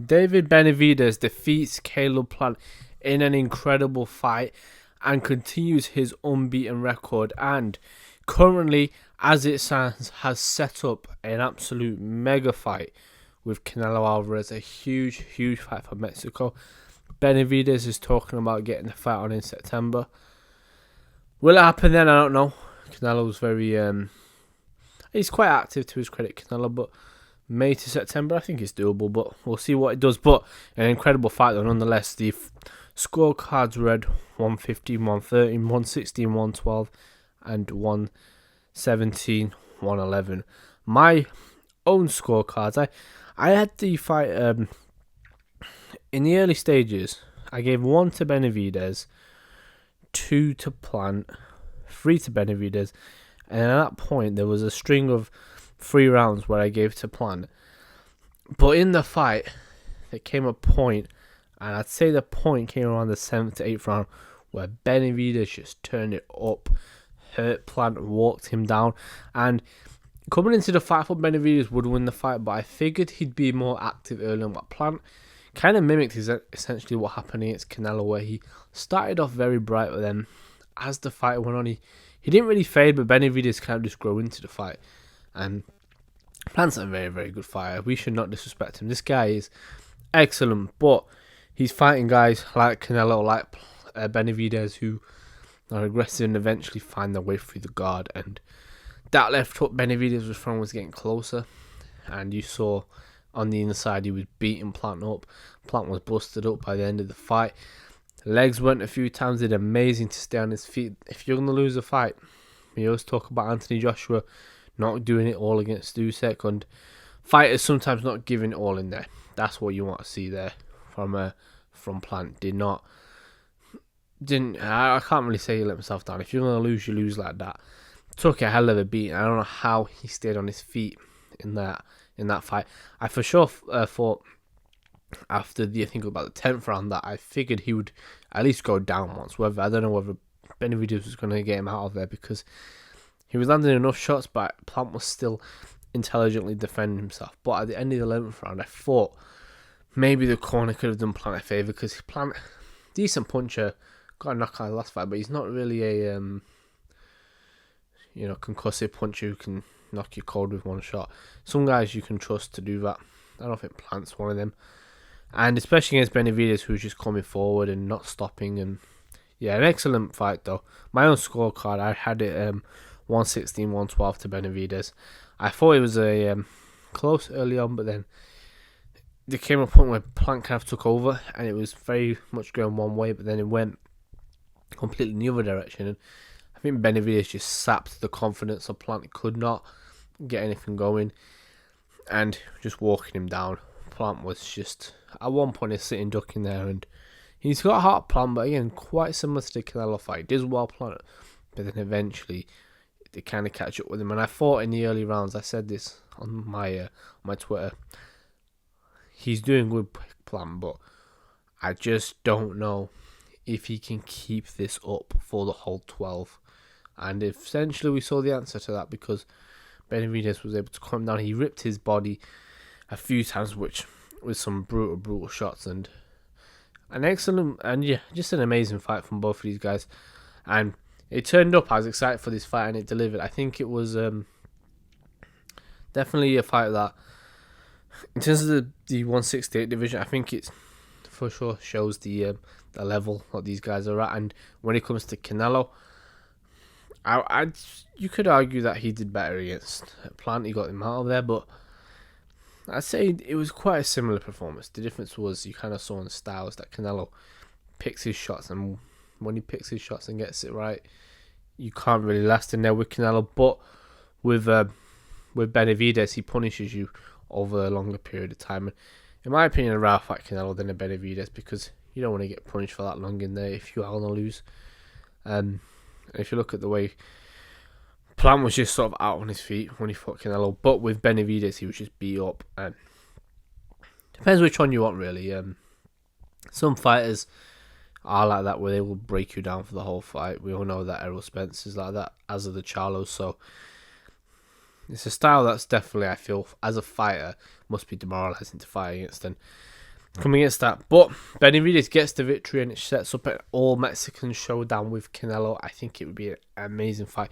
David Benavidez defeats Caleb Plant in an incredible fight and continues his unbeaten record, and currently, as it stands, has set up an absolute mega fight with Canelo Alvarez, a huge, huge fight for Mexico. Benavidez is talking about getting the fight on in September. Will it happen then? I don't know. Canelo's very he's quite active, to his credit, Canelo, but May to September, I think it's doable, but we'll see what it does. But an incredible fight though, nonetheless. The scorecards read 115, 113, 116, 112, and 117, 111. My own scorecards, I had the fight in the early stages. I gave 1 to Benavidez, 2 to Plant, 3 to Benavidez, and at that point there was a string of 3 rounds where I gave to Plant. But in the fight, there came a point, and I'd say the point came around the 7th to 8th round, where Benavidez just turned it up, hurt Plant, walked him down, and coming into the fight, I thought Benavidez would win the fight, but I figured he'd be more active early on. But Plant kind of mimicked essentially what happened against Canelo, where he started off very bright, but then as the fight went on, he didn't really fade, but Benavidez kind of just grew into the fight. And Plant's a very, very good fighter. We should not disrespect him. This guy is excellent, but he's fighting guys like Canelo, like Benavidez, who are aggressive and eventually find their way through the guard. And that left hook Benavidez was throwing was getting closer, and you saw on the inside he was beating Plant up. Plant was busted up by the end of the fight. Legs went a few times, did amazing to stay on his feet. If you're going to lose a fight, we always talk about Anthony Joshua not doing it all against Usyk, and fighters sometimes not giving it all in there. That's what you want to see there from Plant. I can't really say he let himself down. If you're going to lose, you lose like that. Took a hell of a beating. I don't know how he stayed on his feet in that fight. I for sure thought after I think about the 10th round that I figured he would at least go down once. I don't know whether Benavidez was going to get him out of there, because he was landing enough shots, but Plant was still intelligently defending himself. But at the end of the 11th round, I thought maybe the corner could have done Plant a favour, because Plant, decent puncher, got a knockout last fight, but he's not really a concussive puncher who can knock you cold with one shot. Some guys you can trust to do that. I don't think Plant's one of them. And especially against Benavidez, who's just coming forward and not stopping. And yeah, an excellent fight though. My own scorecard, I had it 116, 112 to Benavidez. I thought it was a close early on, but then there came a point where Plant kind of took over, and it was very much going one way, but then it went completely in the other direction. And I think Benavidez just sapped the confidence of Plant. He could not get anything going, and just walking him down. Plant was just, at one point, he's sitting ducking there, and he's got a hard Plant, but again, quite similar to the Canelo fight. He does well Plant, but then eventually they kind of catch up with him. And I thought in the early rounds, I said this on my Twitter, he's doing good Plant, but I just don't know if he can keep this up for the whole 12. And essentially we saw the answer to that, because Benavidez was able to calm down. He ripped his body a few times, which with some brutal shots, and an excellent, and yeah, just an amazing fight from both of these guys. And it turned up. I was excited for this fight, and it delivered. I think it was definitely a fight that, in terms of the 168 division, I think it's for sure shows the level that these guys are at. And when it comes to Canelo, you could argue that he did better against Plant. He got him out of there, but I'd say it was quite a similar performance. The difference was you kind of saw in the styles that Canelo picks his shots, and when he picks his shots and gets it right, you can't really last in there with Canelo. But with Benavidez, he punishes you over a longer period of time. And in my opinion, I'd rather fight Canelo than a Benavidez, because you don't want to get punished for that long in there if you are going to lose. If you look at the way Plant was just sort of out on his feet when he fought Canelo, but with Benavidez he was just beat up. And depends which one you want, really. Some fighters are like that, where they will break you down for the whole fight. We all know that Errol Spence is like that, as are the Charlos. So it's a style that's definitely, I feel, as a fighter, must be demoralising to fight against. And coming against that. But Benavidez gets the victory and it sets up an all-Mexican showdown with Canelo. I think it would be an amazing fight.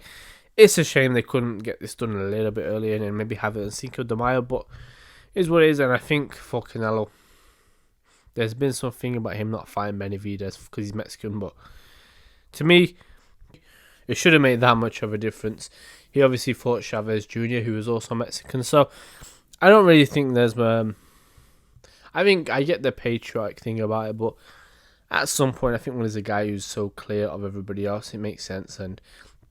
It's a shame they couldn't get this done a little bit earlier and maybe have it on Cinco de Mayo, but it is what it is. And I think for Canelo, there's been something about him not fighting Benavidez because he's Mexican, but to me, it shouldn't make that much of a difference. He obviously fought Chavez Jr., who was also Mexican, so I don't really think there's... I think I get the patriotic thing about it, but at some point, I think when there's a guy who's so clear of everybody else, it makes sense. And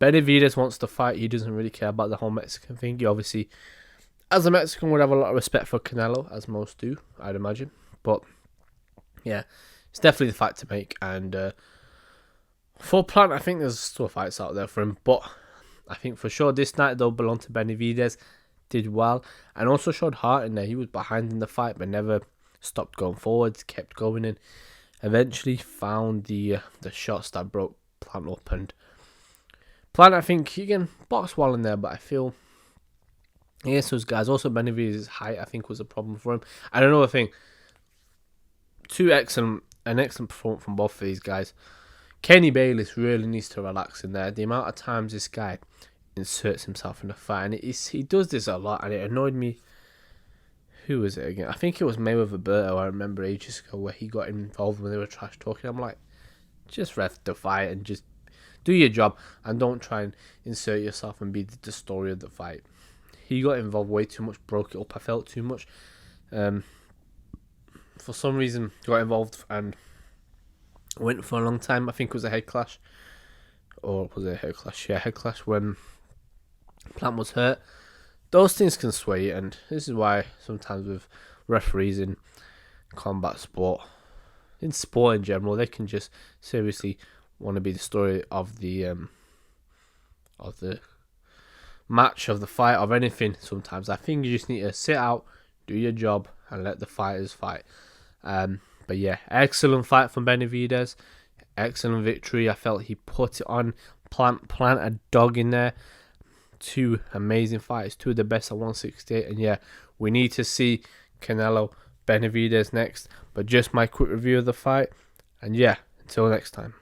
Benavidez wants to fight. He doesn't really care about the whole Mexican thing. He obviously, as a Mexican, would have a lot of respect for Canelo, as most do, I'd imagine. But yeah, it's definitely the fight to make. And for Plant, I think there's still fights out there for him. But I think for sure this night, they'll belong to Benavidez. Did well. And also showed heart in there. He was behind in the fight, but never stopped going forwards, kept going, and eventually found the shots that broke Plant up. And Plant, I think he can box well in there, but I feel against those guys. Also, Benavidez's height, I think, was a problem for him. And another thing, an excellent performance from both of these guys. Kenny Bayless really needs to relax in there. The amount of times this guy inserts himself in the fight, and he does this a lot, and it annoyed me. Who was it again? I think it was Mayweather Berto. I remember ages ago where he got involved when they were trash talking. I'm like, just ref the fight and just do your job and don't try and insert yourself and be the story of the fight. He got involved way too much, broke it up. I felt too much. For some reason, got involved and went for a long time. I think it was a head clash. Or was it a head clash? Yeah, head clash when Plant was hurt. Those things can sway you, and this is why sometimes with referees in combat sport, in sport in general, they can just seriously want to be the story of the match, of the fight, of anything. Sometimes I think you just need to sit out, do your job, and let the fighters fight. But yeah, excellent fight from Benavidez, excellent victory. I felt he put it on. Plant a dog in there. Two amazing fights, two of the best at 168, and yeah, we need to see Canelo Benavidez next. But just my quick review of the fight, and yeah, until next time.